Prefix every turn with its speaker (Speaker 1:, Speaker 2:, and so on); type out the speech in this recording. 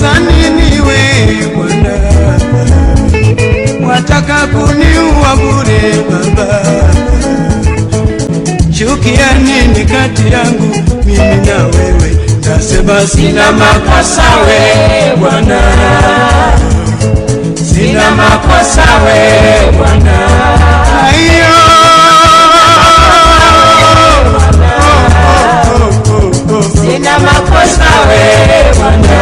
Speaker 1: waza nini we Bwana? Wataka kuniua bure Baba. Chuki ya nini kati yangu mimi na wewe? Nasema sina makosa we Bwana, sina makosa we Bwana. Ayo sina makosa we Bwana.